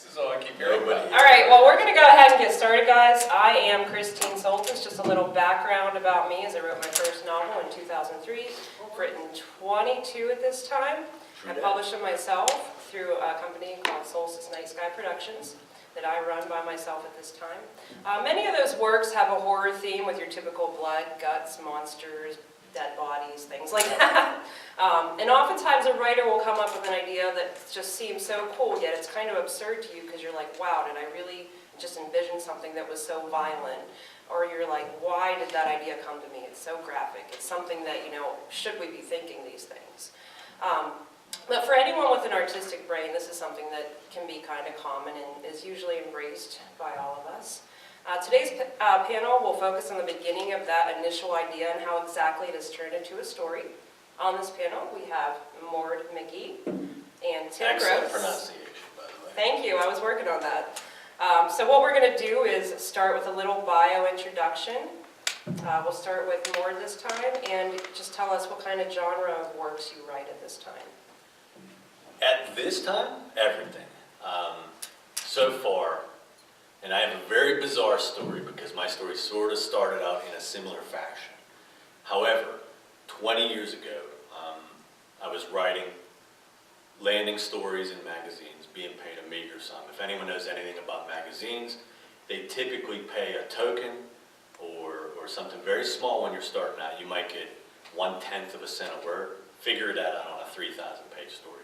This is all I keep hearing about. All right, well, we're going to go ahead and get started, guys. I am Christine Soltis. Just a little background about me is I wrote my first novel in 2003. I've written 22 at this time. I published them myself through a company called SolsticeNightSky Productions that I run by myself at this time. Many of those works have a horror theme with your typical blood, guts, monsters, dead bodies, things like that. And oftentimes a writer will come up with an idea that just seems so cool, yet it's kind of absurd to you because you're like, wow, did I really just envision something that was so violent? Or you're like, why did that idea come to me? It's so graphic. It's something that, should we be thinking these things? But for anyone with an artistic brain, this is something that can be kind of common and is usually embraced by all of us. Today's panel will focus on the beginning of that initial idea and how exactly it is turned into a story. On this panel, we have McGhee and Tim Gross. Excellent pronunciation, by the way. Thank you. I was working on that. So what we're going to do is start with a little bio introduction. We'll start with Mord this time, and just tell us what kind of genre of works you write at this time. At this time, everything. So far, and I have a very bizarre story because my story sort of started out in a similar fashion. However, 20 years ago, I was writing landing stories in magazines, being paid a meager sum. If anyone knows anything about magazines, they typically pay a token or something very small when you're starting out. You might get 1/10 of a cent a word. Figure that out on a 3,000-page story.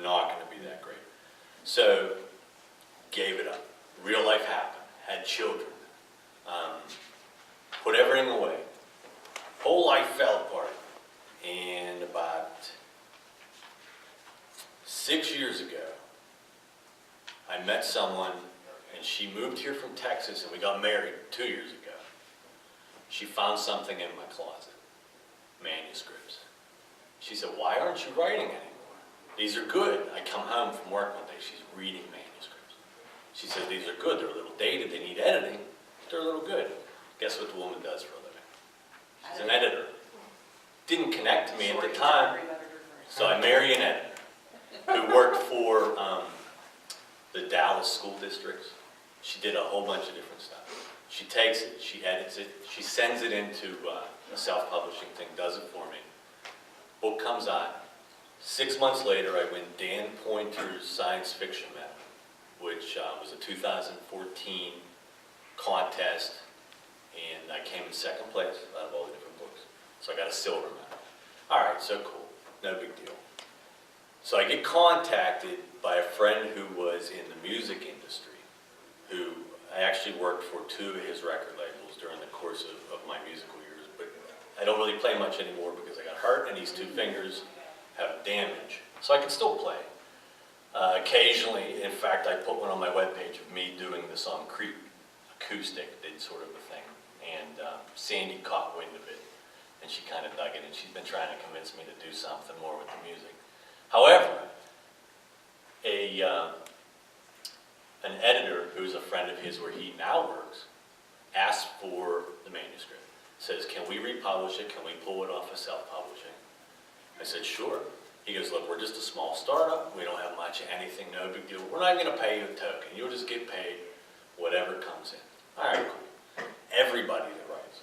Not going to be that great. So, gave it up. Real life happened. Had children. Put everything away. Whole life fell apart. And about 6 years ago, I met someone, and she moved here from Texas, and we got married 2 years ago. She found something in my closet. Manuscripts. She said, "Why aren't you writing anymore? These are good." I come home from work one day, she's reading manuscripts. She said, "These are good, they're a little dated, they need editing, but they're a little good." Guess what the woman does for a living? She's an editor. Didn't connect to me at the time, so I married an editor who worked for the Dallas school districts. She did a whole bunch of different stuff. She takes it, she edits it, she sends it into a self-publishing thing, does it for me. Book comes out. 6 months later, I win Dan Poynter's Science Fiction Medal, which was a 2014 contest, and I came in second place out of all the different books. So I got a silver medal. All right, so cool, no big deal. So I get contacted by a friend who was in the music industry, who I actually worked for 2 of his record labels during the course of my musical years, but I don't really play much anymore because I got hurt and these 2 fingers have damage. So I can still play. Occasionally, in fact, I put one on my webpage of me doing the song Creep, acoustic, did sort of a thing. And Sandy caught wind of it, and she kind of dug it, and she's been trying to convince me to do something more with the music. However, an editor who's a friend of his where he now works asked for the manuscript. Says, "Can we republish it? Can we pull it off of self-publishing?" I said, "Sure." He goes, "Look, we're just a small startup. We don't have much of anything, no big deal. We're not going to pay you a token. You'll just get paid whatever comes in." All right, cool. Everybody that writes,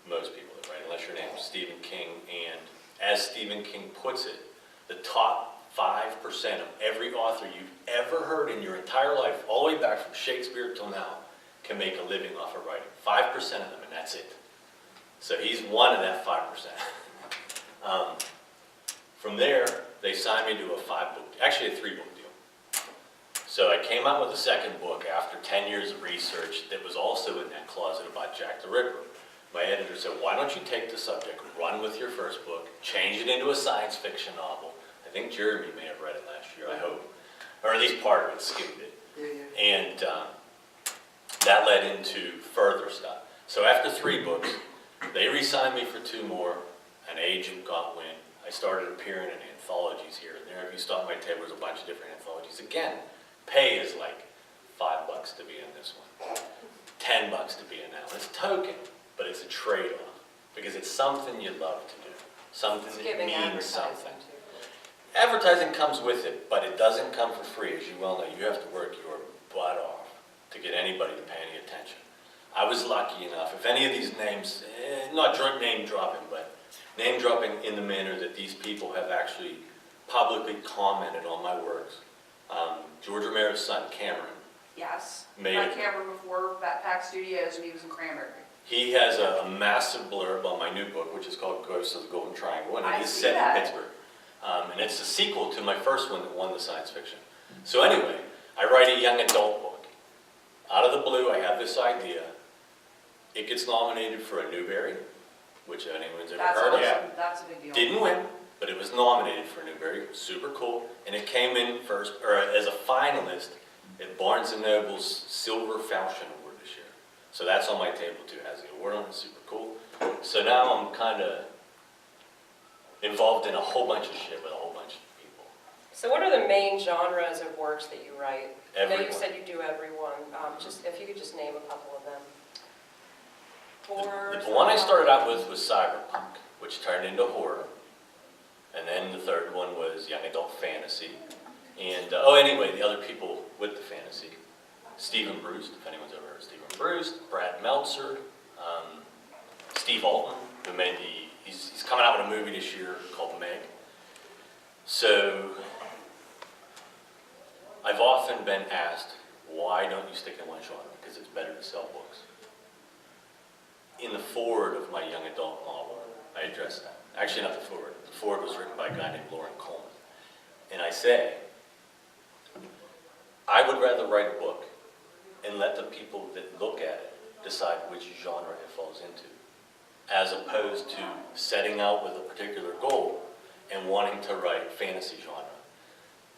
most people that write, unless your name is Stephen King, and as Stephen King puts it, the top 5% of every author you've ever heard in your entire life, all the way back from Shakespeare till now, can make a living off of writing. 5% of them, and that's it. So he's one of that 5%. From there, they signed me to a 3-book deal. So I came out with a second book after 10 years of research that was also in that closet about Jack the Ripper. My editor said, "Why don't you take the subject, run with your first book, change it into a science fiction novel." I think Jeremy may have read it last year, I hope. Or at least part of it, skimmed it. Yeah. And that led into further stuff. So after 3 books, they re-signed me for 2 more. An agent got wind. I started appearing in anthologies here and there. If you stop my table, there's a bunch of different anthologies. Again, pay is like $5 to be in this one, $10 to be in that one. It's a token, but it's a trade-off because it's something you love to do, something that means something. Advertising comes with it, but it doesn't come for free, as you well know. You have to work your butt off to get anybody to pay any attention. I was lucky enough, if any of these names, not name dropping, but name dropping in the manner that these people have actually publicly commented on my works. George Romero's son, Cameron. Yes. Made Met it. Cameron before Backpack Studios when he was in Cranberry. He has a massive blurb on my new book, which is called Ghosts of the Golden Triangle, and I it is see set that. in Pittsburgh. And it's a sequel to my first one that won the science fiction. So anyway, I write a young adult book. Out of the blue, I have this idea. It gets nominated for a Newbery, which anyone's ever That's heard awesome. of. That's a big deal. Didn't win, but it was nominated for a Newbery. Super cool. And it came in first, or as a finalist at Barnes & Noble's Silver Falchion Award this year. So that's on my table too, has the award on it, super cool. So now I'm kind of involved in a whole bunch of shit with a whole bunch of people. So what are the main genres of works that you write? I know you Everyone. said you do everyone. Just if you could just name a couple of them. Horror. The one I started out with was cyberpunk, which turned into horror. And then the third one was young adult fantasy. And, anyway, the other people with the fantasy. Stephen Bruce, if anyone's ever heard of Stephen Bruce, Brad Meltzer, Steve Altman, who made he's coming out with a movie this year called Meg. So, I've often been asked, why don't you stick in one genre? Because it's better to sell books. In the foreword of my young adult novel, I address that. Actually, not the foreword. The foreword was written by a guy named Lauren Coleman. And I say, I would rather write a book and let the people that look at it decide which genre it falls into, as opposed to setting out with a particular goal and wanting to write fantasy genre.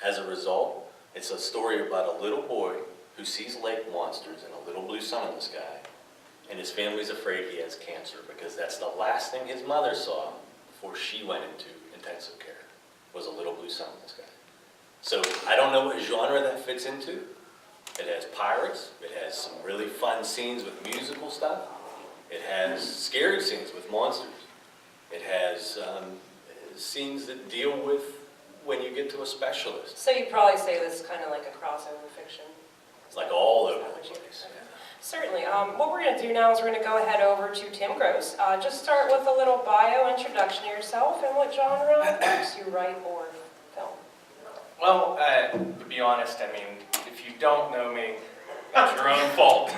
As a result, it's a story about a little boy who sees lake monsters and a little blue sun in the sky, and his family's afraid he has cancer because that's the last thing his mother saw before she went into intensive care, was a little blue sun in the sky. So I don't know what genre that fits into. It has pirates, it has some really fun scenes with musical stuff, it has scary scenes with monsters, it has scenes that deal with when you get to a specialist. So you'd probably say this is kind of like a crossover fiction. It's like all over the place. Certainly. What we're going to do now is we're going to go ahead over to Tim Gross. Just start with a little bio introduction of yourself and what genre works you write or film. Well, to be honest, I mean, if you don't know me, it's your own fault.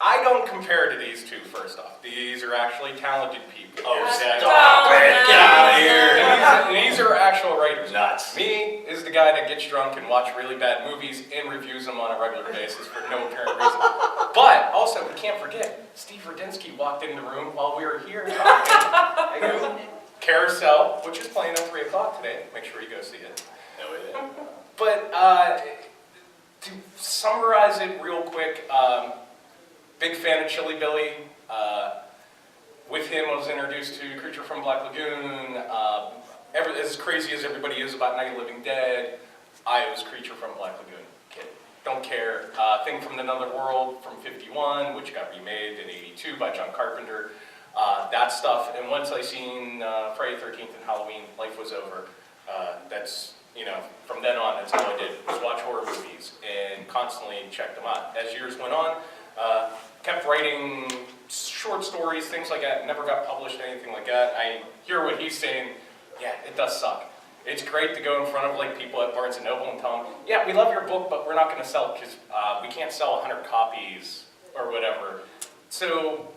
I don't compare to these two, first off. These are actually talented people. Oh, That- stop it! Get out of here! These are actual writers. Nuts. Me is the guy that gets drunk and watch really bad movies and reviews them on a regular basis for no apparent reason. But also, we can't forget, Steve Rudinsky walked in the room while we were here talking. Carousel, which is playing at 3 o'clock today. Make sure you go see it. No, it isn't. But to summarize it real quick, big fan of Chili Billy. With him, I was introduced to Creature from Black Lagoon. As crazy as everybody is about Night of the Living Dead, I was Creature from Black Lagoon kid. Don't care. Thing from Another World from '51, which got remade in '82 by John Carpenter. That stuff. And once I seen Friday the 13th and Halloween, life was over. That's, from then on, that's all I did, was watch horror movies and constantly check them out. As years went on, kept writing short stories, things like that, never got published, anything like that. I hear what he's saying, yeah, it does suck. It's great to go in front of people at Barnes & Noble and tell them, yeah, we love your book, but we're not going to sell it because we can't sell 100 copies or whatever. So,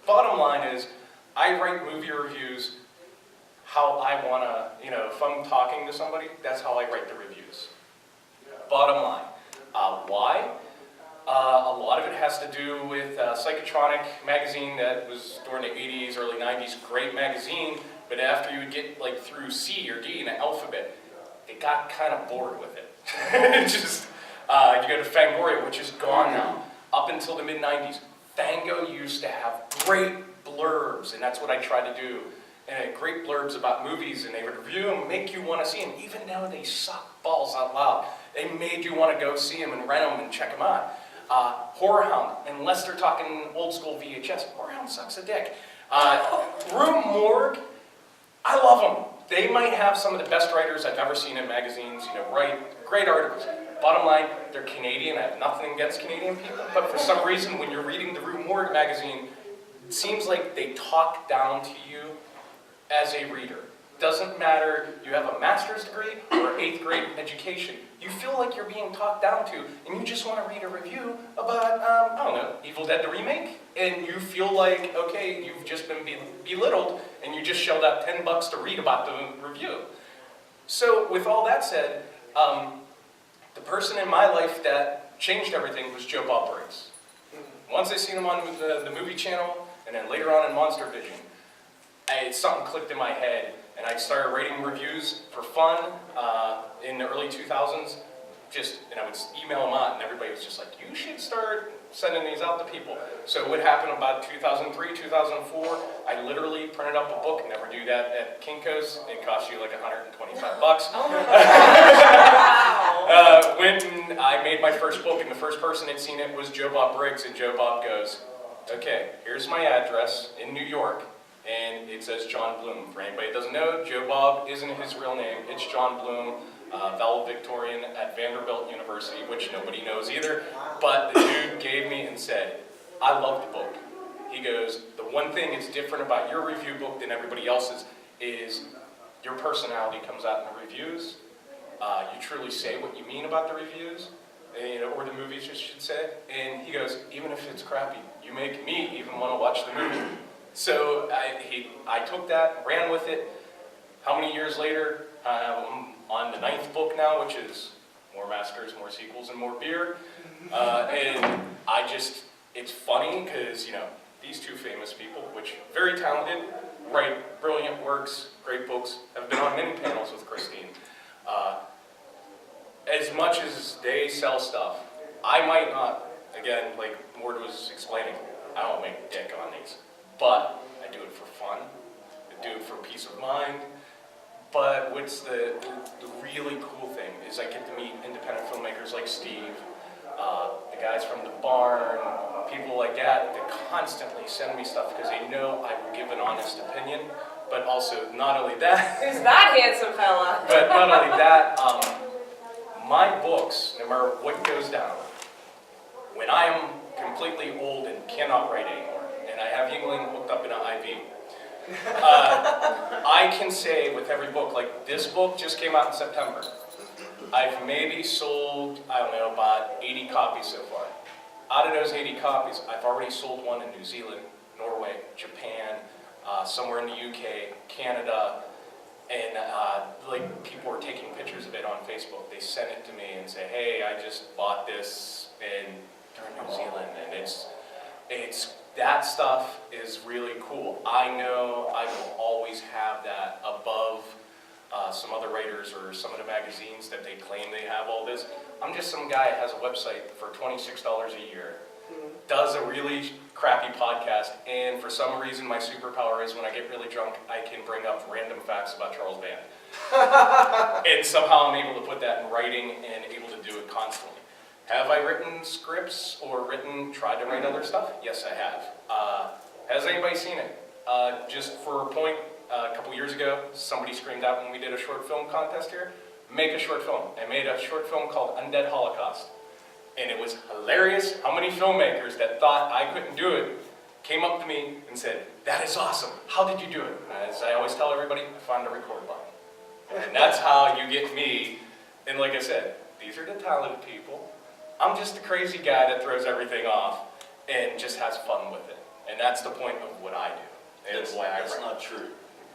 bottom line is, I write movie reviews how I want to, if I'm talking to somebody, that's how I write the reviews. Bottom line. Why? A lot of it has to do with Psychotronic magazine that was during the 80s, early 90s, great magazine, but after you would get through C or D in the alphabet, they got kind of bored with it. You go to Fangoria, which is gone now. Up until the mid-90s, Fango used to have great blurbs, and that's what I try to do. And great blurbs about movies, and they would review them, make you want to see them, even though they suck balls out loud. They made you want to go see them and rent them and check them out. Horror Hound, unless they're talking old school VHS, Horror Hound sucks a dick. Room Morgue, I love them. They might have some of the best writers I've ever seen in magazines, write great articles. Bottom line, they're Canadian. I have nothing against Canadian people, but for some reason, when you're reading the Rue Morgue magazine, it seems like they talk down to you as a reader. Doesn't matter you have a master's degree or 8th grade education. You feel like you're being talked down to, and you just want to read a review about, I don't know, Evil Dead the remake, and you feel like, okay, you've just been belittled, and you just shelled out $10 to read about the review. So with all that said, the person in my life that changed everything was Joe Bob Briggs. Once I seen him on the movie channel, and then later on in Monster Vision, something clicked in my head, and I started writing reviews for fun in the early 2000s. And I would email them out, and everybody was just like, you should start sending these out to people. So what happened about 2003, 2004, I literally printed up a book. Never do that at Kinko's. It cost you like $125. Oh my God. When I made my first book, and the first person had seen it was Joe Bob Briggs, and Joe Bob goes, okay, here's my address in New York, and it says John Bloom. For anybody that doesn't know, Joe Bob isn't his real name. It's John Bloom, valedictorian at Vanderbilt University, which nobody knows either. But the dude gave me and said, I love the book. He goes, the one thing that's different about your review book than everybody else's is your personality comes out in the reviews. You truly say what you mean about the reviews, or the movies, I should say. And he goes, even if it's crappy, you make me even want to watch the movie. So I took that, ran with it. How many years later, I'm on the 9th book now, which is more massacres, more sequels, and more beer. And it's funny because, these two famous people, which very talented, write brilliant works, great books, have been on many panels with Christine. As much as they sell stuff, I might not, again, like Mord was explaining, I don't make dick on these, but I do it for fun, I do it for peace of mind. But what's the really cool thing is I get to meet independent filmmakers like Steve, the guys from The Barn, people like that constantly send me stuff because they know I will give an honest opinion. But also, not only that... Who's that handsome fella? But not only that, my books, no matter what goes down, when I am completely old and cannot write anymore, and I have Yingling hooked up in an IV, I can say with every book, like this book just came out in September. I've maybe sold, I don't know, about 80 copies so far. Out of those 80 copies, I've already sold one in New Zealand, Norway, Japan, somewhere in the UK, Canada, and people are taking pictures of it on Facebook. They send it to me and say, hey, I just bought this during New Zealand, and it's that stuff is really cool. I know I will always have that above some other writers or some of the magazines that they claim they have all this. I'm just some guy that has a website for $26 a year, does a really crappy podcast, and for some reason my superpower is when I get really drunk, I can bring up random facts about Charles Band. And somehow I'm able to put that in writing and able to do it constantly. Have I written scripts or tried to write other stuff? Yes, I have. Has anybody seen it? Just for a point, a couple years ago, somebody screamed out when we did a short film contest here, make a short film. I made a short film called Undead Holocaust. And it was hilarious how many filmmakers that thought I couldn't do it came up to me and said, that is awesome. How did you do it? And as I always tell everybody, I found a record button. And that's how you get me. And like I said, these are the talented people. I'm just the crazy guy that throws everything off and just has fun with it. And that's the point of what I do. And why I That's write. not true.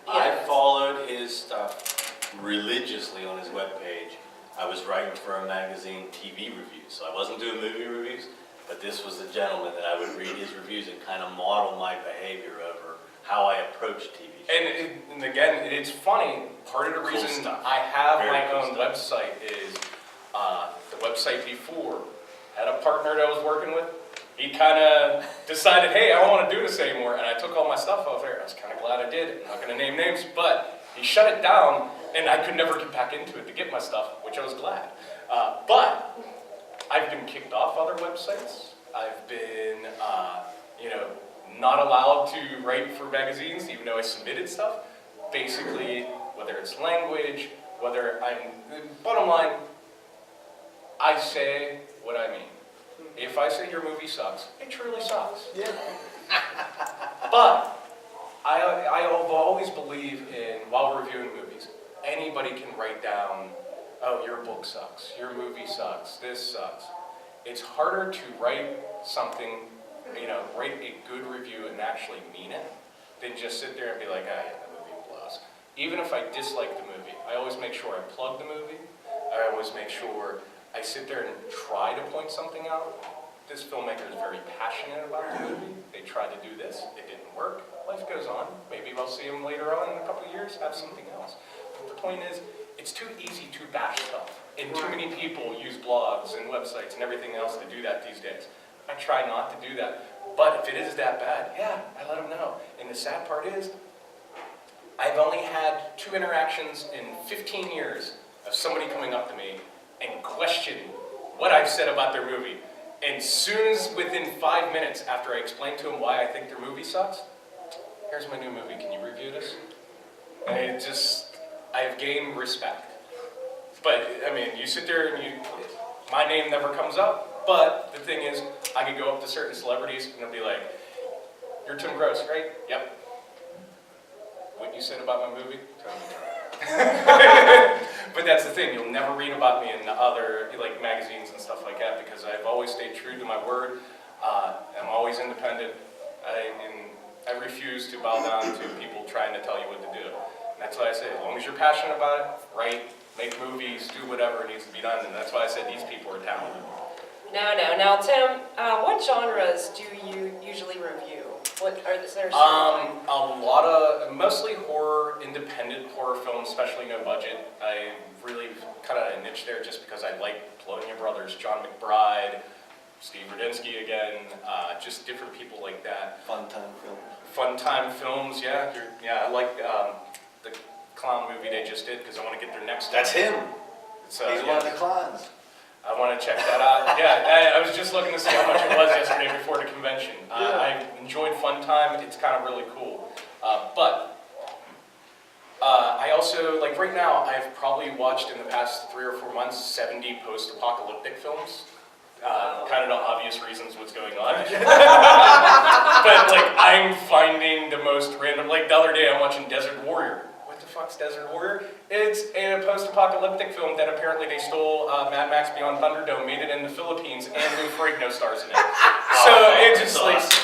Yeah. I followed his stuff religiously on his webpage. I was writing for a magazine TV reviews, so I wasn't doing movie reviews, but this was the gentleman that I would read his reviews and kind of model my behavior over how I approach TV shows. And again, it's funny, part of the Cool reason stuff. I have Very my cool own stuff. website is the website before had a partner that I was working with. He kind of decided, hey, I don't want to do this anymore, and I took all my stuff out there. I was kind of glad I did. I'm not going to name names, but he shut it down, and I could never get back into it to get my stuff, which I was glad. But I've been kicked off other websites. I've been, not allowed to write for magazines, even though I submitted stuff. Basically, whether it's language, bottom line, I say what I mean. If I say your movie sucks, it truly sucks. Yeah. But I always believe in, while reviewing movies, anybody can write down, oh, your book sucks, your movie sucks, this sucks. It's harder to write something, write a good review and actually mean it, than just sit there and be like, ah, yeah, the movie blows. Even if I dislike the movie, I always make sure I plug the movie. I always make sure I sit there and try to point something out. This filmmaker is very passionate about the movie. They tried to do this, it didn't work. Life goes on. Maybe we'll see him later on in a couple of years, have something else. But the point is, it's too easy to bash stuff. And too many people use blogs and websites and everything else to do that these days. I try not to do that. But if it is that bad, yeah, I let them know. And the sad part is, I've only had 2 interactions in 15 years of somebody coming up to me and question what I've said about their movie. And soon as within 5 minutes after I explain to them why I think their movie sucks, here's my new movie, can you review this? And I've gained respect. But, I mean, you sit there and my name never comes up, but the thing is, I could go up to certain celebrities and they'll be like, you're Tim Gross, right? Yep. What you said about my movie? But that's the thing, you'll never read about me in other magazines and stuff like that because I've always stayed true to my word. I'm always independent. I refuse to bow down to people trying to tell you what to do. And that's why I say, as long as you're passionate about it, write, make movies, do whatever needs to be done. And that's why I said these people are talented. Now, Tim, what genres do you usually review? Is there mostly horror, independent horror films, especially no budget. I really kind of a niche there just because I like Polonia Brothers, John McBride, Steve Rudinsky again, just different people like that. Fun time films. Fun time films, yeah. I like the clown movie they just did because I want to get their next. That's him. So, he's one of the clowns. I want to check that out. Yeah, I was just looking to see how much it was yesterday before the convention. I enjoyed Fun Time. It's kind of really cool. But I also, right now, I've probably watched in the past 3 or 4 months 70 post-apocalyptic films. Kind of the obvious reasons what's going on. But I'm finding the most random, the other day I'm watching Desert Warrior. What the fuck's Desert Warrior? It's a post-apocalyptic film that apparently they stole Mad Max Beyond Thunderdome, made it in the Philippines, and Lou Ferrigno stars in it. So it's just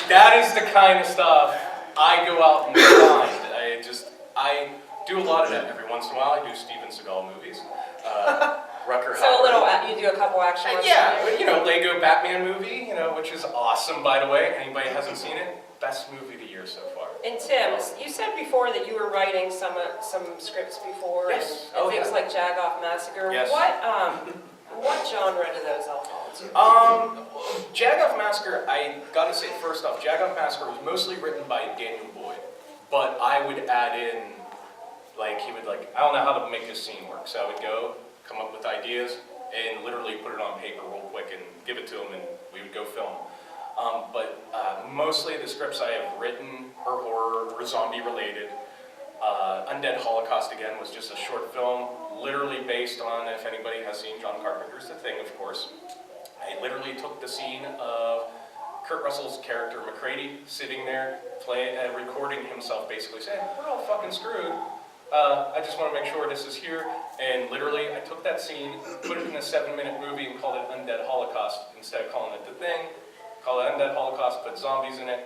that is the kind of stuff I go out and find. I do a lot of that every once in a while. I do Steven Seagal movies. Rucker you do a couple action ones? Yeah, Lego Batman movie, which is awesome, by the way. Anybody hasn't seen it? Best movie of the year so far. And Tim, you said before that you were writing some scripts before, yes. and things like Jagoff Massacre. Yes. What genre do those all fall into? Jagoff Massacre, I gotta say first off, Jagoff Massacre was mostly written by Daniel Boyd, but I would add in, he would I don't know how to make this scene work, so I would go, come up with ideas, and literally put it on paper real quick and give it to him, and we would go film. But mostly the scripts I have written are horror or zombie related. Undead Holocaust, again, was just a short film, literally based on, if anybody has seen John Carpenter's The Thing, of course. I literally took the scene of Kurt Russell's character, McCready, sitting there, recording himself, basically saying, we're all fucking screwed. I just want to make sure this is here. And literally, I took that scene, put it in a 7-minute movie, and called it Undead Holocaust, instead of calling it The Thing. Call it Undead Holocaust, put zombies in it,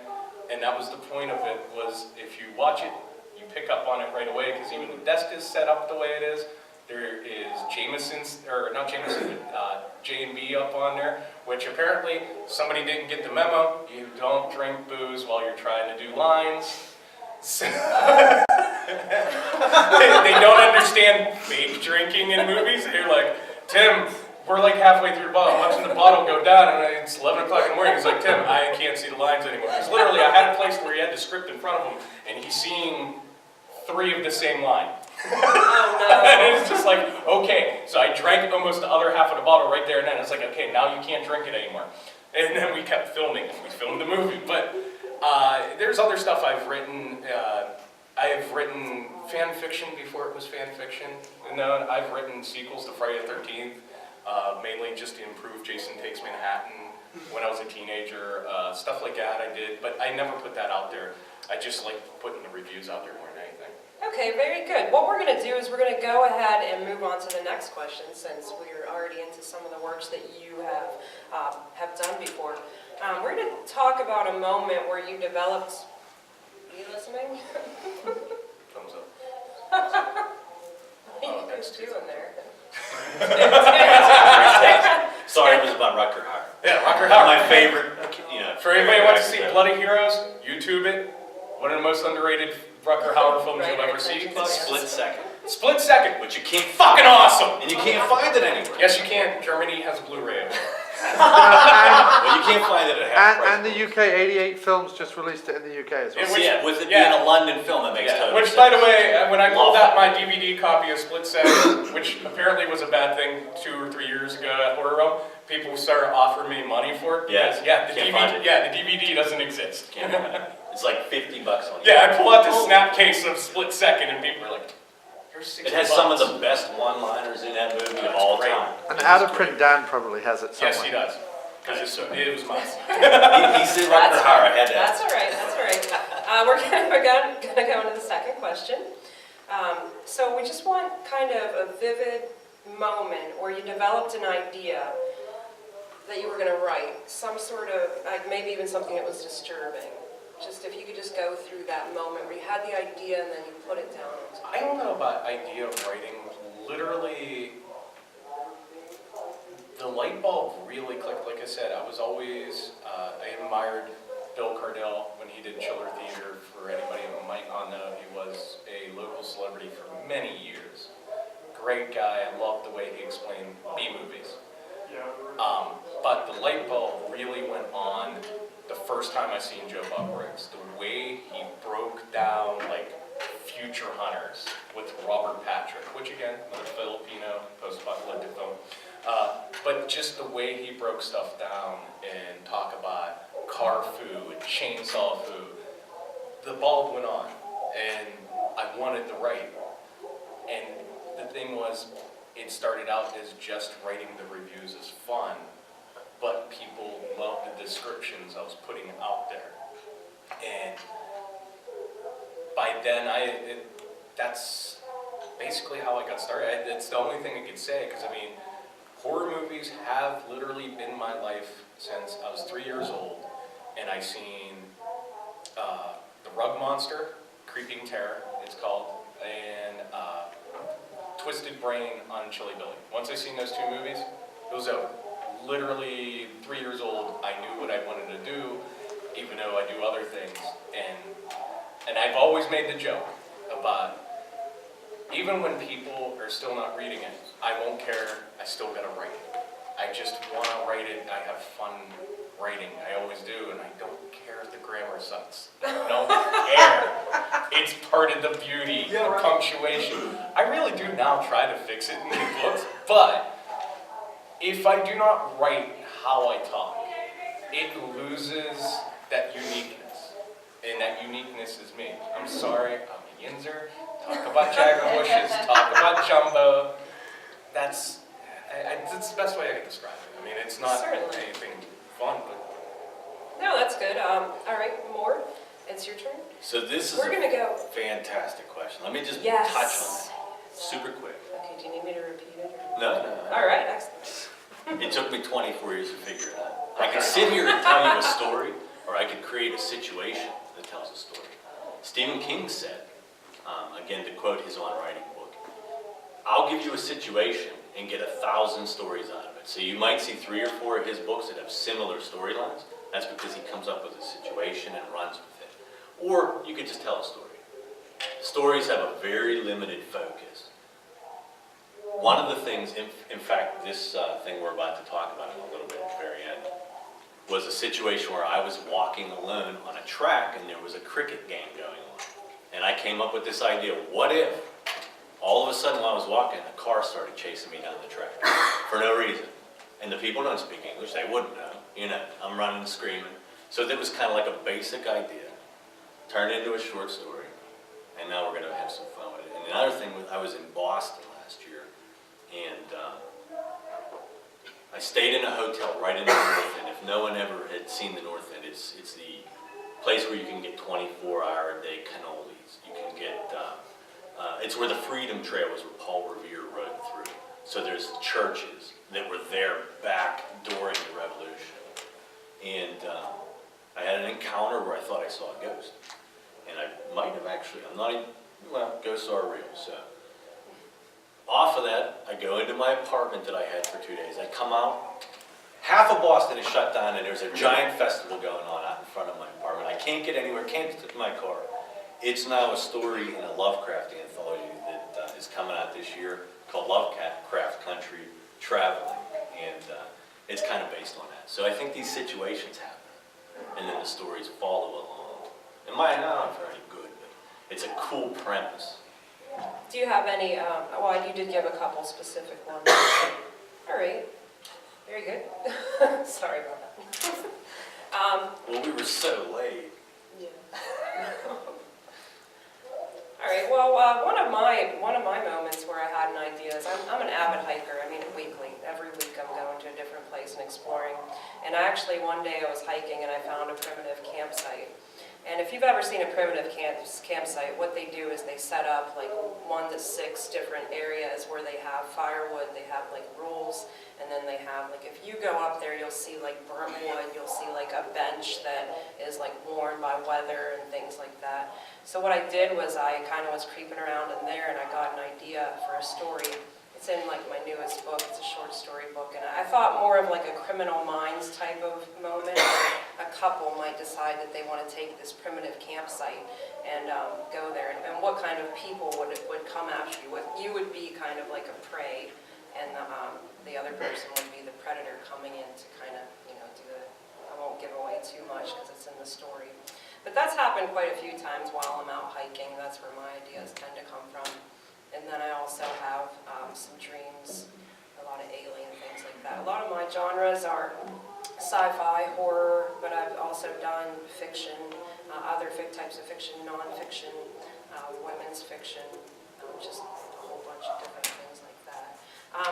and that was the point of it, was if you watch it, you pick up on it right away, because even the desk is set up the way it is. There is J&B up on there, which apparently somebody didn't get the memo. You don't drink booze while you're trying to do lines. So they don't understand fake drinking in movies. They're like, Tim, we're halfway through the bottle, I'm watching the bottle go down, and it's 11 o'clock in the morning. He's like, Tim, I can't see the lines anymore. Because literally, I had a place where he had the script in front of him, and he's seeing 3 of the same line. Oh, no. And it's just okay. So I drank almost the other half of the bottle right there and then. It's okay, now you can't drink it anymore. And then we kept filming. We filmed the movie. But there's other stuff I've written. I've written fan fiction before it was fan fiction. And then I've written sequels to Friday the 13th, mainly just to improve Jason Takes Manhattan when I was a teenager. Stuff like that I did, but I never put that out there. I just like putting the reviews out there more than anything. Okay, very good. What we're going to do is we're going to go ahead and move on to the next question, since we're already into some of the works that you have done before. We're going to talk about a moment where you developed. Are you listening? Thumbs up. What are you thanks, doing there? Sorry, it was about Rutger Hauer. Yeah, Rutger Hauer. My favorite, For anybody who wants to see Bloody Heroes, YouTube it. One of the most underrated Rutger Hauer films Right, you'll ever right, see. right. Split Second. Split Second. Which you can't, Fucking awesome! and you can't find it anywhere. Yes, you can. Germany has Blu-ray of it. Well, you can't find it at half price. And the UK 88 Films just released it in the UK as well. Which- Yeah, with it yeah. being a London film, that makes total Which, sense. by the way, when I pulled out my DVD copy of Split Second, which apparently was a bad thing 2 or 3 years ago at Horror Realm, people started offering me money for it. Yeah, Because, yeah, the can't DVD, find it. yeah, the DVD doesn't exist. Can't find it. It's like $50 on it. Yeah, I pull out this snap case of Split Second, and people are like, "Here's 60 It has some of the best one-liners in that movie of all great. time. And out of print Dan probably has it somewhere. Yes, he does. Because it was mine. He said Rutger Hauer, I had to That's ask. all right, that's all right. We're going to go into the second question. So we just want kind of a vivid moment where you developed an idea that you were going to write, some sort of, like maybe even something that was disturbing. Just if you could just go through that moment where you had the idea and then you put it down. I don't know about idea of writing. Literally, the light bulb really clicked. Like I said, I was always, I admired Bill Cardell when he did Chiller Theater. For anybody who might not know, he was a local celebrity for many years. Great guy. I loved the way he explained B-movies. But the light bulb really went on the first time I seen Joe Bob Briggs. The way he broke down like Future Hunters with Robert Patrick, which again, another Filipino post-apocalyptic film. But just the way he broke stuff down and talk about car food, chainsaw food, the bulb went on, and I wanted to write. And the thing was, it started out as just writing the reviews as fun, but people loved the descriptions I was putting out there. And by then, that's basically how I got started. It's the only thing I could say, because I mean, horror movies have literally been my life since I was 3 years old, and I seen The Rug Monster, Creeping Terror, it's called, and Twisted Brain on Chilly Billy. Once I seen those 2 movies, it was over. Literally 3 years old, I knew what I wanted to do, even though I do other things, and I've always made the joke about, even when people are still not reading it, I won't care, I still gotta write it. I just wanna write it, I have fun writing, I always do, and I don't care if the grammar sucks. I don't care. It's part of the beauty, the punctuation. I really do now try to fix it in the books, but if I do not write how I talk, it loses that uniqueness, and that uniqueness is me. I'm sorry, I'm a Yinzer. Talk about Jagger-bushes, talk about Jumbo. That's the best way I can describe it. I mean, it's not Certainly. anything fun, but No, that's good. All right, Moore, it's your turn. So this is We're a going to go. fantastic question. Let me just Yes. touch on that super quick. Okay, do you need me to repeat it? No. All right, excellent. It took me 24 years to figure it out. I could sit here and tell you a story, or I could create a situation that tells a story. Stephen King said, again to quote his on writing book, I'll give you a situation and get 1,000 stories out of it. So you might see 3 or 4 of his books that have similar storylines. That's because he comes up with a situation and runs with it. Or you could just tell a story. Stories have a very limited focus. One of the things, in fact, this thing we're about to talk about in a little bit at the very end, was a situation where I was walking alone on a track and there was a cricket game going on. And I came up with this idea, what if all of a sudden while I was walking, a car started chasing me down the track for no reason. And the people don't speak English, they wouldn't know. You know, I'm running, screaming. So that was kind of like a basic idea, turned into a short story, and now we're gonna have some fun with it. And the other thing was, I was in Boston last year, and I stayed in a hotel right in the North End. If no one ever had seen the North End, it's the place where you can get 24-hour-a-day cannolis. You can get, it's where the Freedom Trail was, where Paul Revere rode through. So there's churches that were there back during the Revolution. And I had an encounter where I thought I saw a ghost. And I might have actually, I'm not even, well, ghosts are real, so. Off of that, I go into my apartment that I had for 2 days. I come out, half of Boston is shut down, and there's a giant festival going on out in front of my apartment. I can't get anywhere, can't get to my car. It's now a story in a Lovecraft anthology that is coming out this year called Lovecraft Country Traveling, and it's kind of based on that. So I think these situations happen, and then the stories follow along. And mine aren't very good, but it's a cool premise. Do you have any, well, you did give a couple specific ones. All right, very good. Sorry about that. Well, we were so late. Yeah. All right, well, one of my moments where I had an idea is I'm an avid hiker. I mean, weekly. Every week I'm going to a different place and exploring. And actually one day I was hiking and I found a primitive campsite. And if you've ever seen a primitive campsite, what they do is they set up like 1 to 6 different areas where they have firewood, they have like rules, and then they have like, if you go up there, you'll see like burnt wood, you'll see like a bench that is like worn by weather and things like that. So what I did was I kind of was creeping around in there and I got an idea for a story. It's in like my newest book, it's a short story book, and I thought more of like a Criminal Minds type of moment where a couple might decide that they want to take this primitive campsite and go there, and what kind of people would come after you. You would be kind of like a prey, and the other person would be the predator coming in to kind of, you know, do the, I won't give away too much because it's in the story. But that's happened quite a few times while I'm out hiking. That's where my ideas tend to come from. And then I also have some dreams, a lot of alien things like that. A lot of my genres are sci-fi, horror, but I've also done fiction, other types of fiction, non-fiction, women's fiction, just a whole bunch of different things like that.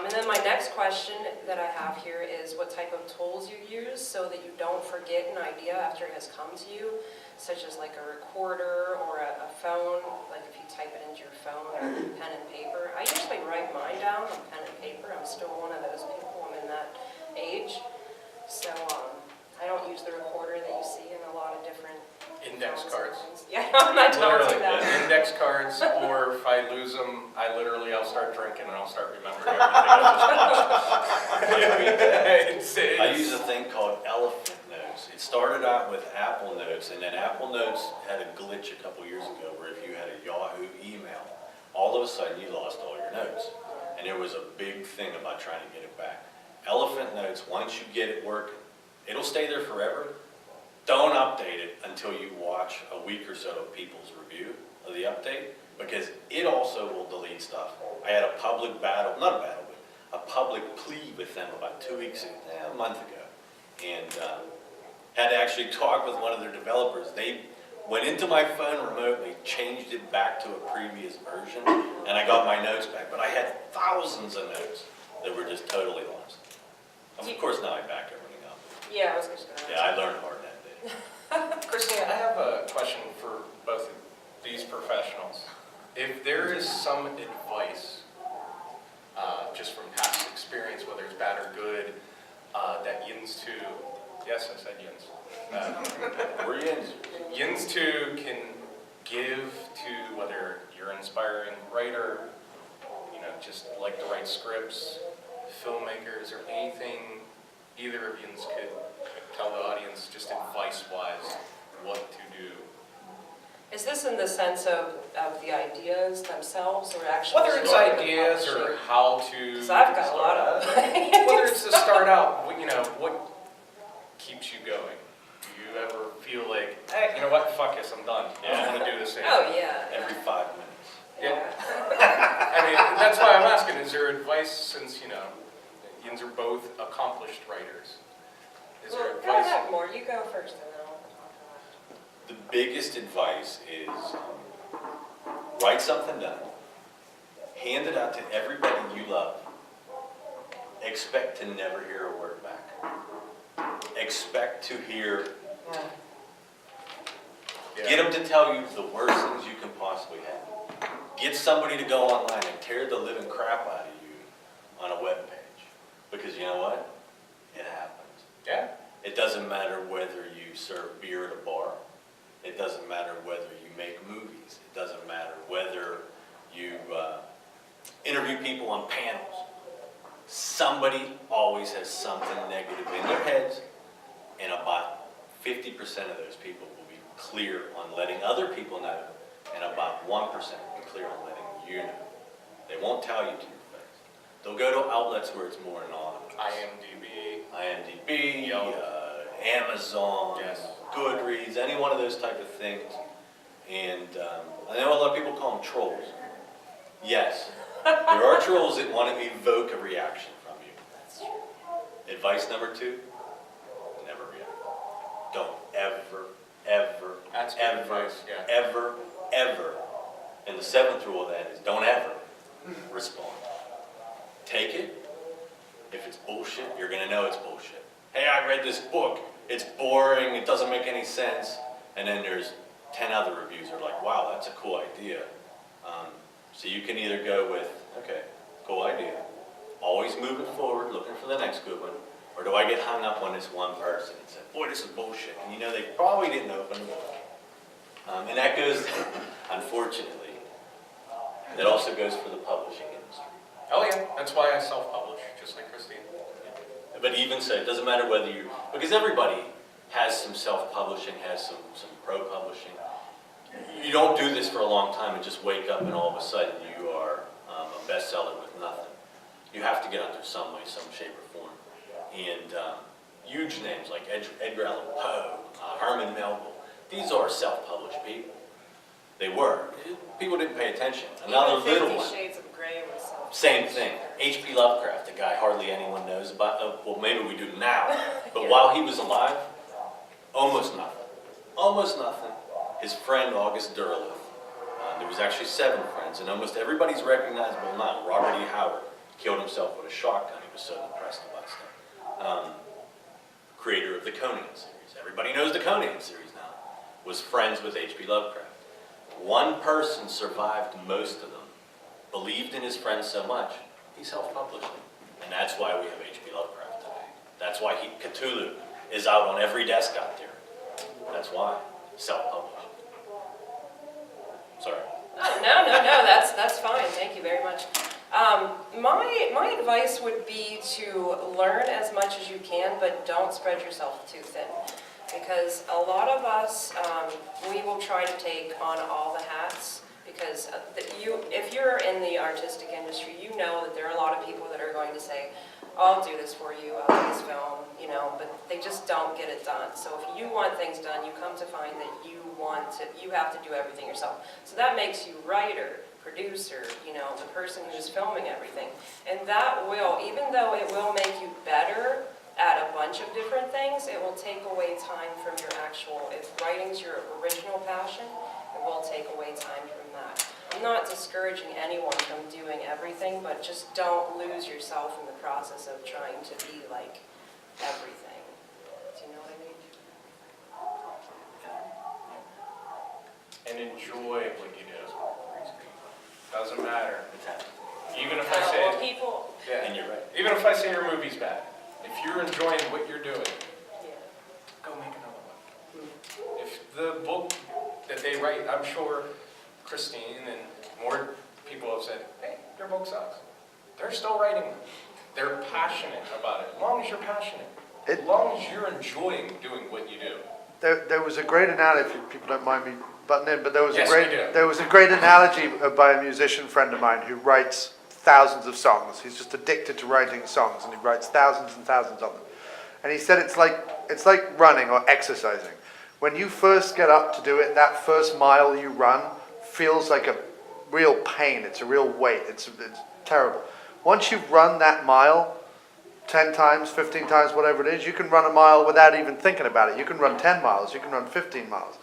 And then my next question that I have here is what type of tools you use so that you don't forget an idea after it has come to you, such as like a recorder or a phone, like if you type it into your phone or pen and paper. I usually write mine down on pen and paper. I'm still one of those people. I'm in that age. So I don't use the recorder that you see in a lot of different Index cards. Yeah, I don't do that. Index cards, or if I lose them, I'll start drinking and I'll start remembering everything I just watched. I use a thing called Elephant Notes. It started out with Apple Notes, and then Apple Notes had a glitch a couple years ago where if you had a Yahoo email, all of a sudden you lost all your notes. And there was a big thing about trying to get it back. Elephant Notes, once you get it working, it'll stay there forever. Don't update it until you watch a week or so of people's review of the update, because it also will delete stuff. I had a public battle, not a battle, but a public plea with them about 2 weeks, a month ago, and had to actually talk with one of their developers. They went into my phone remotely, changed it back to a previous version, and I got my notes back. But I had thousands of notes that were just totally lost. Of course, now I back everything up. Yeah, I was just going to Yeah, I learned hard that day. Christine, I have a question for both of these professionals. If there is some advice, just from past experience, whether it's bad or good, that yins to, yes, I said yins. We're in. Yins to can give to whether you're an inspiring writer, you know, just like to write scripts, filmmakers, or anything either of yins could tell the audience, just advice-wise, what to do. Is this in the sense of the ideas themselves, or actually? Whether it's ideas or how to. Because I've got a lot of them. Whether it's to start out, you know, what keeps you going? Do you ever feel like, hey, you know what, fuck this, I'm done. I don't want to do this anymore. Oh, yeah. Every 5 minutes. Yeah. I mean, that's why I'm asking, is there advice, since, you know, yins are both accomplished writers? Is there Well, go advice? ahead, more. You go first, and then I'll talk. The biggest advice is Write something down. Hand it out to everybody you love. Expect to never hear a word back. Expect to hear, get them to tell you the worst things you can possibly have. Get somebody to go online and tear the living crap out of you on a web page. Because you know what? It happens. Yeah. It doesn't matter whether you serve beer at a bar. It doesn't matter whether you make movies. It doesn't matter whether you interview people on panels. Somebody always has something negative in their heads, and about 50% of those people will be clear on letting other people know, and about 1% will be clear on letting you know. They won't tell you to your face. They'll go to outlets where it's more anonymous. IMDb, Amazon, Yes. Goodreads, any one of those type of things. And I know a lot of people call them trolls. Yes, there are trolls that want to evoke a reaction from you. Advice number 2, never react. Don't ever, ever, That's good ever, advice, yeah. ever. And the 7th rule of that is don't ever respond. Take it. If it's bullshit, you're going to know it's bullshit. Hey, I read this book. It's boring. It doesn't make any sense. And then there's 10 other reviews that are like, wow, that's a cool idea. So you can either go with, okay, cool idea. Always moving forward, looking for the next good one. Or do I get hung up on this one person and say, boy, this is bullshit. And you know, they probably didn't open the book. And that goes, unfortunately, that also goes for the publishing industry. Oh yeah, that's why I self-publish, just like Christine. But even so, it doesn't matter whether you, because everybody has some self-publishing, has some pro-publishing. You don't do this for a long time and just wake up and all of a sudden you are a bestseller with nothing. You have to get under some way, some shape or form. And huge names like Edgar Allan Poe, Herman Melville, these are self-published people. They were. People didn't pay attention. Another Even little 50 one. Shades of Grey was self-published. Same thing. H.P. Lovecraft, a guy hardly anyone knows about. Well, maybe we do now. But Yeah. while he was alive, almost nothing. Almost nothing. His friend, August Derleth, there was actually 7 friends, and almost everybody's recognizable now. Robert E. Howard killed himself with a shotgun. He was so depressed about stuff. Creator of the Conan series. Everybody knows the Conan series now. Was friends with H.P. Lovecraft. One person survived most of them, believed in his friends so much, he self-published them. And that's why we have H.P. Lovecraft today. That's why Cthulhu is out on every desk out there. That's why. Self-published. Sorry. No, that's fine, thank you very much. My advice would be to learn as much as you can, but don't spread yourself too thin. Because a lot of us, we will try to take on all the hats, because if you're in the artistic industry, you know that there are a lot of people that are going to say, I'll do this for you, I'll do this film, but they just don't get it done. So if you want things done, you come to find that you have to do everything yourself. So that makes you writer, producer, the person who's filming everything. And that will, even though it will make you better at a bunch of different things, it will take away time from your actual, if writing's your original passion, it will take away time from that. I'm not discouraging anyone from doing everything, but just don't lose yourself in the process of trying to be like everything. Do you know what I mean? And enjoy what you do. Doesn't matter. It's happening. Even if I Well, say, people, And you're right. even if I say your movie's bad, if you're enjoying what you're doing, yeah. go make another one. If the book that they write, I'm sure Christine and more people have said, hey, your book sucks. They're still writing them. They're passionate about it. As long as you're passionate, as long as you're enjoying doing what you do. There was a great analogy, if people don't mind me butting in, but there was Yes, a we do. there was a great analogy by a musician friend of mine who writes thousands of songs. He's just addicted to writing songs, and he writes thousands and thousands of them. And he said it's like running or exercising. When you first get up to do it, that first mile you run feels like a real pain. It's a real weight. It's terrible. Once you've run that mile 10 times, 15 times, whatever it is, you can run a mile without even thinking about it. You can run 10 miles. You can run 15 miles.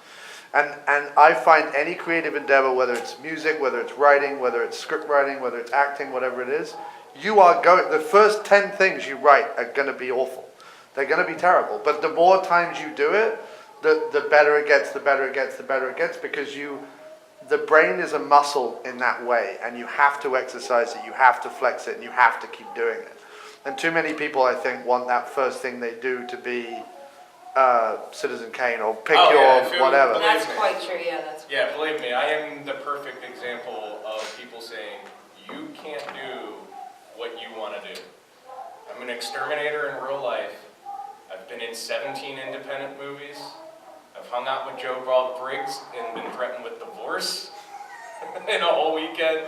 And I find any creative endeavor, whether it's music, whether it's writing, whether it's script writing, whether it's acting, whatever it is, the first 10 things you write are going to be awful. They're going to be terrible. But the more times you do it, the better it gets, the better it gets, the better it gets, because the brain is a muscle in that way, and you have to exercise it, you have to flex it, and you have to keep doing it. And too many people, I think, want that first thing they do to be Citizen Kane or pick whatever. That's quite true, yeah, that's. Yeah, believe me, I am the perfect example of people saying, you can't do what you want to do. I'm an exterminator in real life. I've been in 17 independent movies. I've hung out with Joe Bob Briggs and been threatened with divorce in a whole weekend.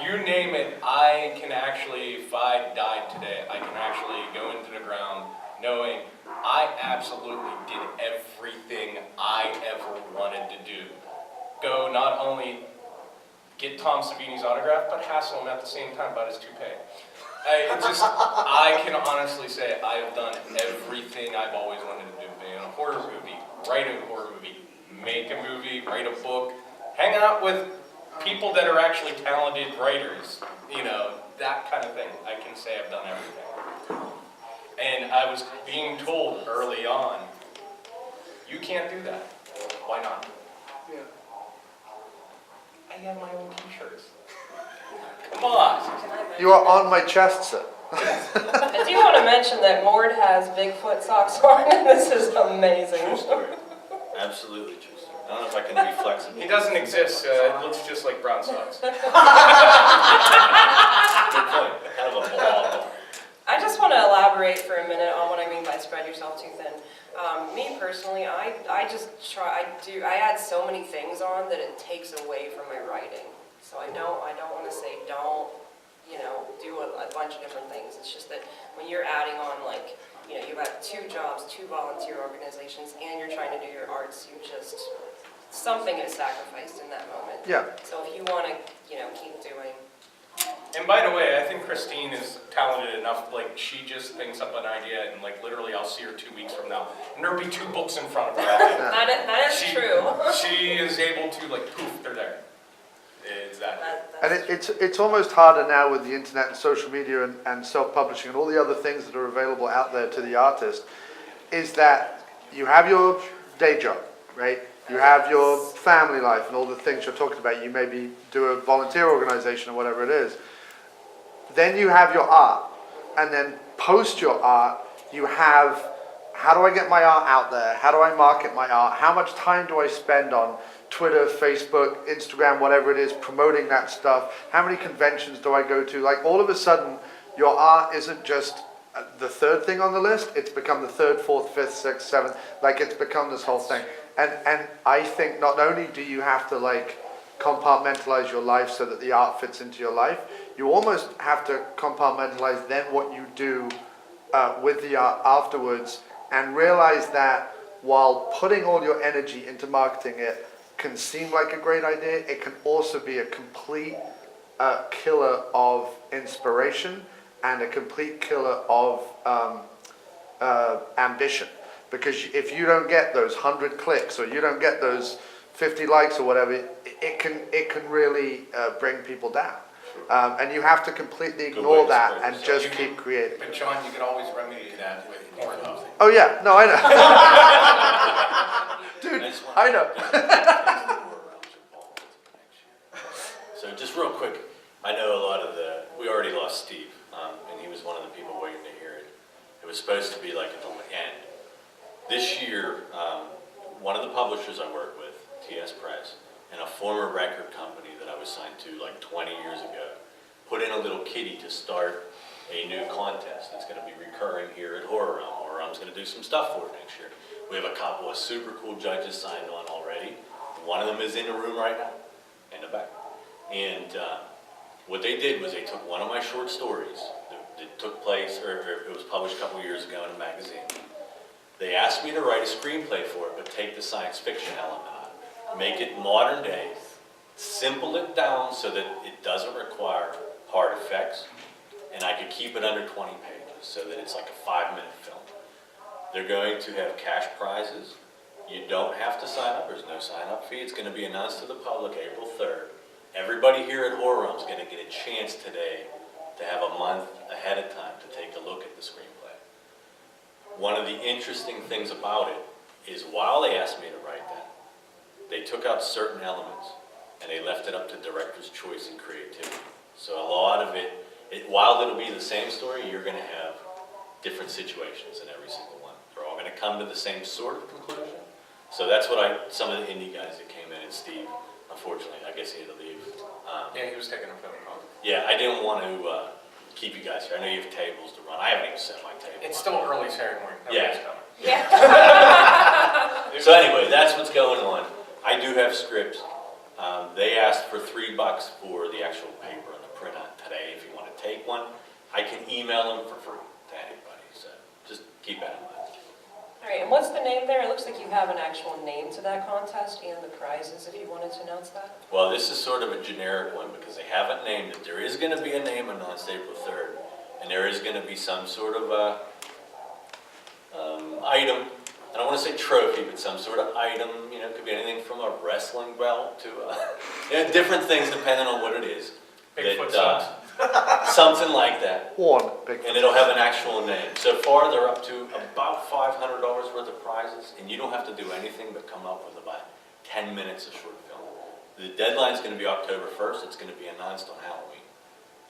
You name it, I can actually, if I died today, I can actually go into the ground knowing I absolutely did everything I ever wanted to do. Go not only get Tom Savini's autograph, but hassle him at the same time about his toupee. I can honestly say I have done everything I've always wanted to do. Be in a horror movie, write a horror movie, make a movie, write a book, hang out with people that are actually talented writers, that kind of thing. I can say I've done everything. And I was being told early on, you can't do that. Why not? Yeah. I have my own t-shirts. Come on. You are on my chest, sir. I do want to mention that Mord has Bigfoot socks on, and this is amazing. True story. Absolutely true story. I don't know if I can be flexible. He doesn't exist. It looks just like brown socks. Good point. Kind of a ball. I just want to elaborate for a minute on what I mean by spread yourself too thin. Me personally, I add so many things on that it takes away from my writing. So I don't want to say don't, do a bunch of different things. It's just that when you're adding on, like, you've got 2 jobs, 2 volunteer organizations, and you're trying to do your arts, something is sacrificed in that moment. Yeah. So if you want to, keep doing. And by the way, I think Christine is talented enough, she just thinks up an idea and literally I'll see her 2 weeks from now and there'll be 2 books in front of her. That is true. She is able to poof, they're there. It's that. And it's almost harder now with the internet and social media and self-publishing and all the other things that are available out there to the artist, is that you have your day job, right? You have your family life and all the things you're talking about. You maybe do a volunteer organization or whatever it is. Then you have your art. And then post your art, you have, how do I get my art out there? How do I market my art? How much time do I spend on Twitter, Facebook, Instagram, whatever it is, promoting that stuff? How many conventions do I go to? All of a sudden, your art isn't just the 3rd thing on the list. It's become the 3rd, 4th, 5th, 6th, 7th. It's become this whole thing. And I think not only do you have to compartmentalize your life so that the art fits into your life, you almost have to compartmentalize then what you do with the art afterwards, and realize that while putting all your energy into marketing it can seem like a great idea, it can also be a complete killer of inspiration and a complete killer of ambition. Because if you don't get those 100 clicks or you don't get those 50 likes or whatever, it can really bring people down. And you have to completely ignore that and just keep creating. But John, you could always remedy that with porn. Oh yeah, no, I know. Dude, I know. So just real quick, I know a lot of we already lost Steve, and he was one of the people waiting to hear it. It was supposed to be at the end. This year, one of the publishers I work with, TS Press, and a former record company that I was signed to 20 years ago, put in a little kitty to start a new contest that's going to be recurring here at Horror Realm. Horror Realm's going to do some stuff for it next year. We have a couple of super cool judges signed on already. One of them is in the room right now, in the back. And what they did was they took one of my short stories that took place, or it was published a couple years ago in a magazine. They asked me to write a screenplay for it, but take the science fiction element out of it. Make it modern day, simple it down so that it doesn't require hard effects, and I could keep it under 20 pages so that it's like a 5-minute film. They're going to have cash prizes, You don't have to sign up. There's no sign-up fee. It's going to be announced to the public April 3rd. Everybody here at Horror Realm is going to get a chance today to have a month ahead of time to take a look at the screenplay. One of the interesting things about it is while they asked me to write that, they took out certain elements and they left it up to director's choice and creativity. So a lot of it, while it'll be the same story, you're going to have different situations in every single one. They're all going to come to the same sort of conclusion. So that's what some of the indie guys that came in, and Steve, unfortunately, I guess he had to leave. Yeah, he was taking a phone call. Yeah, I didn't want to keep you guys here. I know you have tables to run. I haven't even set my table. It's still early Saturday morning. Nobody's coming. Yeah. So anyway, that's what's going on. I do have scripts. They asked for $3 for the actual paper and the printout today if you want to take one. I can email them for free to anybody, so just keep that in mind. All right, and what's the name there? It looks like you have an actual name to that contest and the prizes, if you wanted to announce that. Well, this is sort of a generic one because they haven't named it. There is going to be a name announced April 3rd, and there is going to be some sort of item. I don't want to say trophy, but some sort of item. You know, it could be anything from a wrestling belt to different things depending on what it is. Bigfoot Something like that. One big. And it'll have an actual name. So far, they're up to about $500 worth of prizes, and you don't have to do anything but come up with about 10 minutes of short film. The deadline's going to be October 1st. It's going to be announced on Halloween.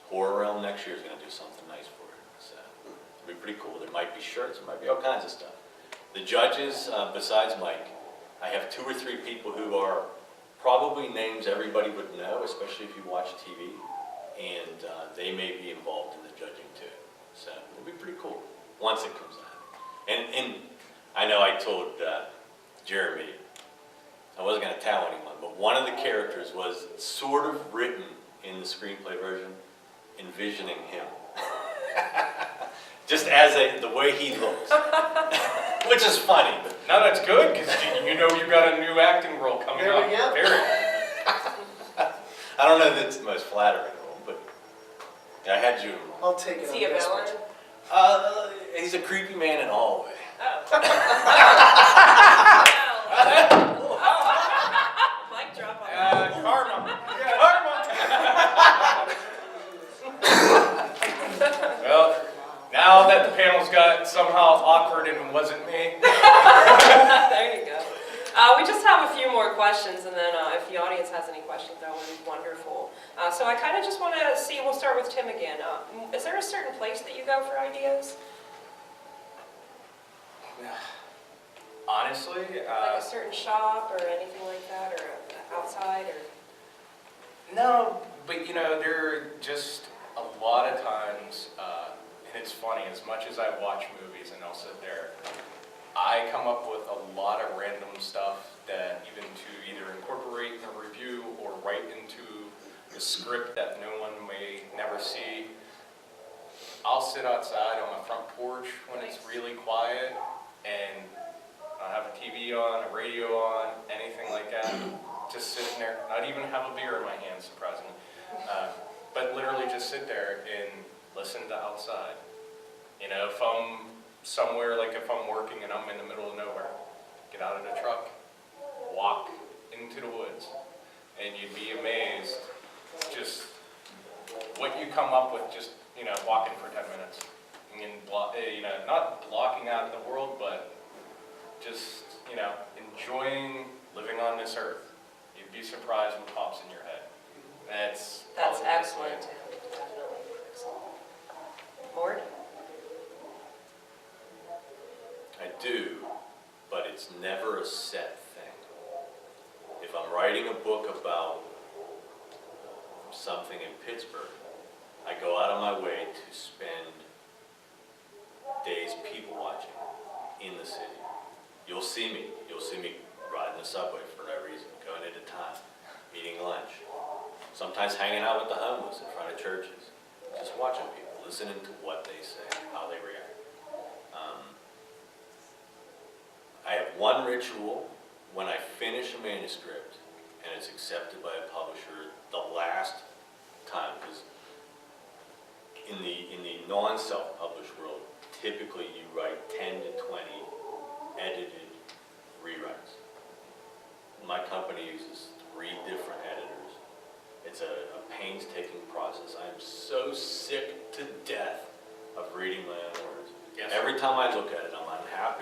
Horror Realm next year is going to do something nice for it. So it'll be pretty cool. There might be shirts. There might be all kinds of stuff. The judges, besides Mike, I have 2 or 3 people who are probably names everybody would know, especially if you watch TV. And they may be involved in the judging too. So it'll be pretty cool once it comes out. And I know I told Jeremy, I wasn't going to tell anyone, but one of the characters was sort of written in the screenplay version, envisioning him. Just as the way he looks, which is funny. But No, that's good, because you know you've got a new acting role coming There up. we go. Very. I don't know if it's the most flattering role, but I had you in mind. I'll take it. Is on he a this villain? one. He's a creepy man in all ways. Oh. Mic drop on that. Karma. Well, now that the panel's got somehow awkward and it wasn't me. There you go. We just have a few more questions, and then if the audience has any questions, that would be wonderful. So I kind of just want to see, we'll start with Tim again. Is there a certain place that you go for ideas? Honestly, Like a certain shop or anything like that, or outside, or? no, but you know, there are just a lot of times, and it's funny, as much as I watch movies and I'll sit there, I come up with a lot of random stuff that even to either incorporate in a review or write into the script that no one may never see. I'll sit outside on my front porch when it's really quiet and I'll have a TV on, a radio on, anything like that. Just sitting there, not even have a beer in my hand, surprisingly. But literally just sit there and listen to outside. You know, if I'm somewhere, like if I'm working and I'm in the middle of nowhere, get out of the truck, walk into the woods, and you'd be amazed just what you come up with just, you know, walking for 10 minutes. And, you know, not blocking out the world, but just, you know, enjoying living on this earth. You'd be surprised what pops in your head. That's Excellent, Tim. Definitely excellent. Mort? I do, but it's never a set thing. If I'm writing a book about something in Pittsburgh, I go out of my way to spend days people watching in the city. You'll see me riding the subway for no reason, going into town, eating lunch, sometimes hanging out with the homeless in front of churches, just watching people, listening to what they say, how they react. I have one ritual when I finish a manuscript and it's accepted by a publisher the last time, because in the non-self-published world, typically you write 10 to 20 edited rewrites.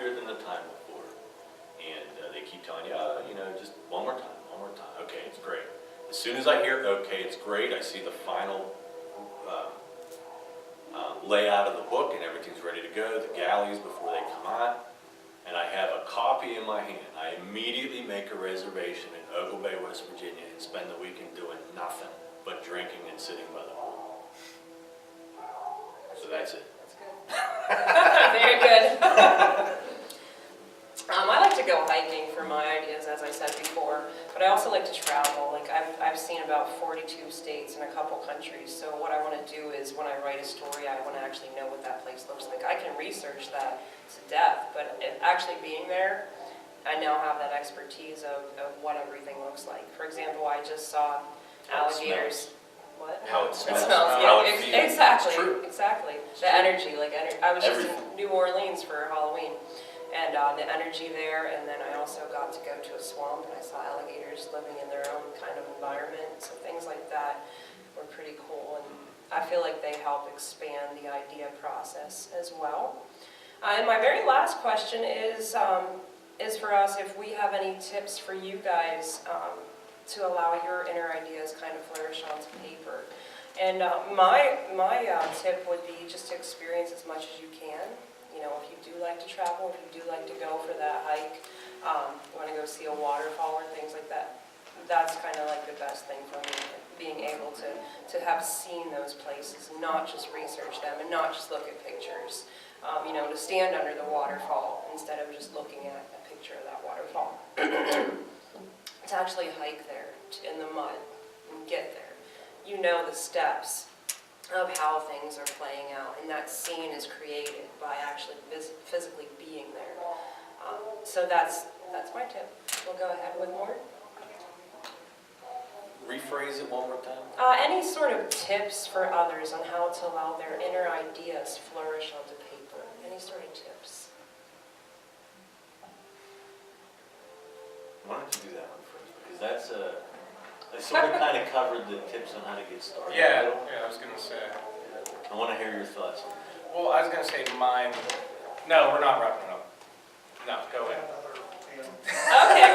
better than the time before. And they keep telling you, just one more time, one more time. Okay, it's great. As soon as I hear, okay, it's great, I see the final layout of the book and everything's ready to go, the galleys before they come on, and I have a copy in my hand. I immediately make a reservation in Ogle Bay, West Virginia, and spend the weekend doing nothing but drinking and sitting by the pool. So that's it. That's good. Very good. I like to go hiking for my ideas, as I said before, but I also like to travel. Like I've seen about 42 states and a couple countries, so what I want to do is when I write a story, I want to actually know what that place looks like. I can research that to death, but actually being there, I now have that expertise of what everything looks like. For example, I just saw alligators. What? How it smells. Yeah, How it feels. exactly, It's true. exactly. It's The true. energy, I was just in Everything. New Orleans for Halloween, and the energy there, and then I also got to go to a swamp, and I saw alligators living in their own kind of environment, so things like that were pretty cool, and I feel like they help expand the idea process as well. And my very last question is for us, if we have any tips for you guys to allow your inner ideas kind of flourish onto paper. And my tip would be just to experience as much as you can. You know, if you do like to travel, if you do like to go for that hike, you want to go see a waterfall or things like that, that's kind of like the best thing for me, being able to have seen those places, not just research them and not just look at pictures. To stand under the waterfall instead of just looking at a picture of that waterfall. To actually hike there in the mud and get there. You know the steps of how things are playing out, and that scene is created by actually physically being there. So that's my tip. We'll go ahead with more. Rephrase it one more time. Any sort of tips for others on how to allow their inner ideas flourish onto paper? Any sort of tips? Why don't you do that one first? Because that's I sort of kind of covered the tips on how to get started. Yeah, I was going to say. I want to hear your thoughts on that. Well, I was going to say mine. No, we're not wrapping up. No, go ahead. Okay,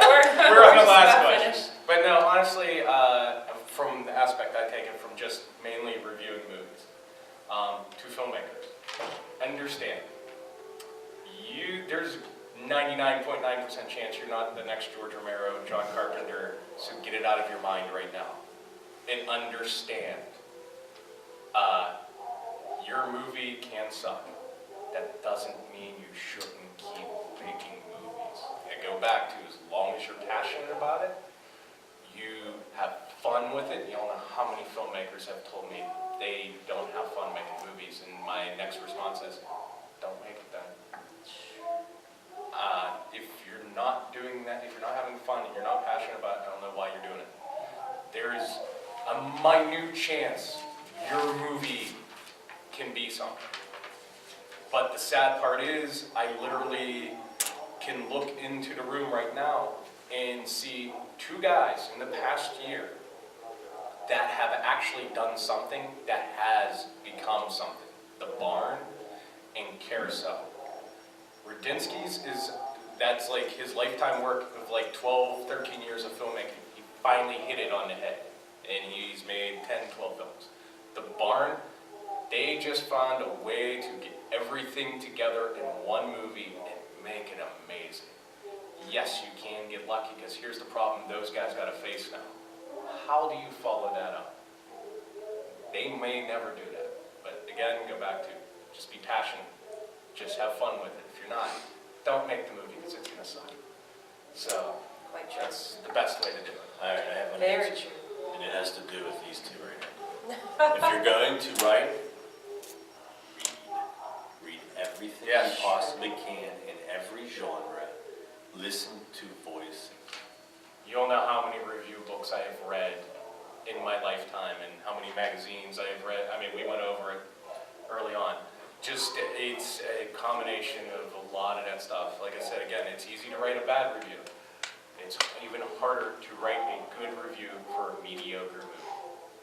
We're on the just last about question. finished. But no, honestly, from the aspect I take it from just mainly reviewing movies, to filmmakers, understand, there's 99.9% chance you're not the next George Romero, John Carpenter, so get it out of your mind right now. And understand, your movie can suck. That doesn't mean you shouldn't keep making movies. And go back to, as long as you're passionate about it, you have fun with it. You don't know how many filmmakers have told me they don't have fun making movies, and my next response is, don't make it then. If you're not doing that, if you're not having fun, and you're not passionate about it, I don't know why you're doing it. There is a minute chance your movie can be something. But the sad part is, I literally can look into the room right now and see two guys in the past year that have actually done something that has become something. The Barn and Carousel. Rudinsky's that's like his lifetime work of like 12, 13 years of filmmaking. He finally hit it on the head, and he's made 10, 12 films. The Barn, they just found a way to get everything together in one movie and make it amazing. Yes, you can get lucky, because here's the problem those guys got to face now. How do you follow that up? They may never do that. But again, go back to just be passionate. Just have fun with it. If you're not, don't make the movie, because it's going to suck. So Quite true. that's the best way to do it. All right, I have an Very answer. true. And it has to do with these two right now. If you're going to write, read everything Yes. you possibly can in every genre. Listen to voices. You don't know how many review books I have read in my lifetime and how many magazines I have read. I mean, we went over it early on. Just, it's a combination of a lot of that stuff. Like I said, again, it's easy to write a bad review. It's even harder to write a good review for a mediocre movie.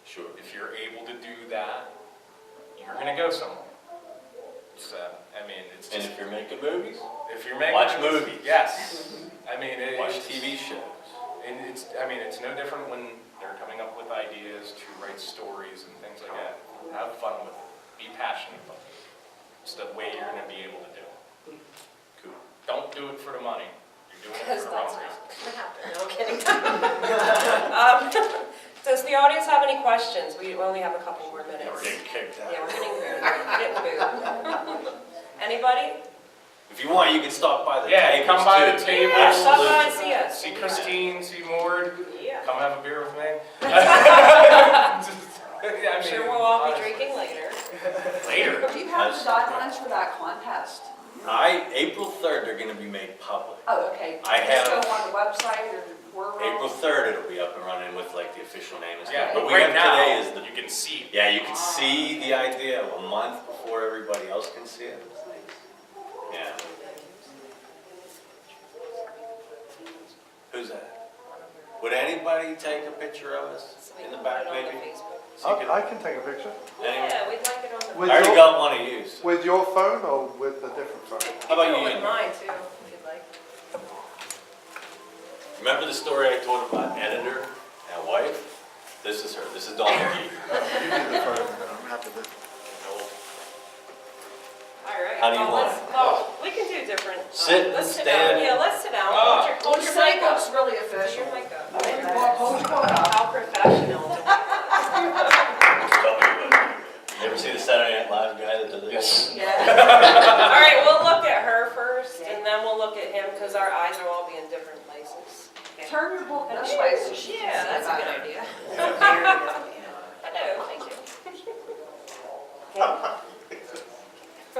Sure. If you're able to do that, you're going to go somewhere. So, I mean, it's And just, if you're making movies, if you're making. watch movies. Yes. I mean, watch it's, TV shows. and it's no different when they're coming up with ideas to write stories and things like that. Have fun with it. Be passionate about it. It's the way you're gonna be able to do it. Cool. Don't do it for the money. You're doing it Because for the wrong that's reason. not gonna happen, no, I'm kidding. Does the audience have any questions? We only have a couple more minutes. Yeah, we're getting kicked out. Yeah, we're getting booed. Anybody? If you want, you can stop by the Yeah, tables come by too. the table. Yeah, stop by and see us. See Christine, see Mord, Yeah. come have a beer with me. Yeah, I'm sure we'll all be drinking later. Later. Do you have the guidelines for that contest? April 3rd, they're gonna be made public. Oh, okay. I Just have- go on the website or where we're April 3rd, it'll be up and running with like the official name and stuff. Yeah, But but we right have now, today is the, you can see. yeah, you can see the idea a month before everybody else can see it. Yeah. Who's that? Would anybody take a picture of us So we in the can back put it on maybe? Facebook. So you I can- can take a picture. Anyone? Yeah, we'd like it on the. With I already your- got one of you. So. With your phone or with a different phone? How about You you? can do it with Ian? mine too, if you'd like. Remember the story I told about editor and wife? This is her. This is Dawn McGhee. You do the phone, I'm happy with. All right. How do you well, want let's- it? Well, we can do different. Sit Let's and sit down. stand. Yeah, let's sit down. Oh. Hold your site mic up. looks really Hold official. your mic up. Hold your phone up. How professional. Tell me about it. You ever see the Saturday Night Live guy that did this? Yeah. All right, we'll look at her first, and then we'll look at him, because our eyes will all be in different places. Okay. Turn your book this way so she can see Yeah, that's a better. good idea. Hello, thank you.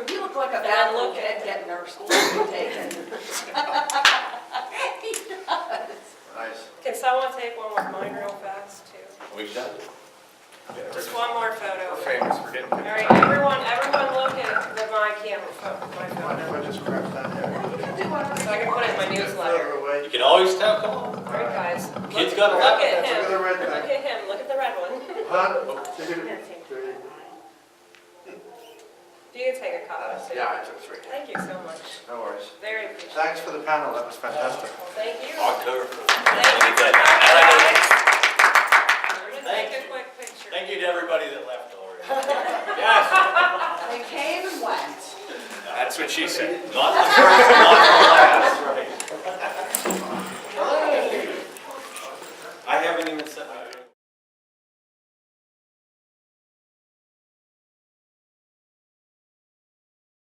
You look like a And then bad look little at- kid getting their school taken. Nice. Can someone take one with mine real fast, too? We've done it. Just one more We're photo. famous for getting All pictures. right, everyone look at my camera, my Mind if photo. I just grab that here? So I can put it in my newsletter. Further away. You can always tell. Come on. All right, guys. Kids Look- gotta Look laugh. at Look at the him. red Look thing. at him. Look at the red one. 1, 2, 3. You can take a copy. too. Yeah, I took 3. Thank you so much. No worries. Very appreciated. Thanks for the panel, that was fantastic. Well, thank you. October. Thank you. We're gonna take a quick picture. Thank you to everybody that left already. Yes. They came and went. That's what she said. Not the first, not the last.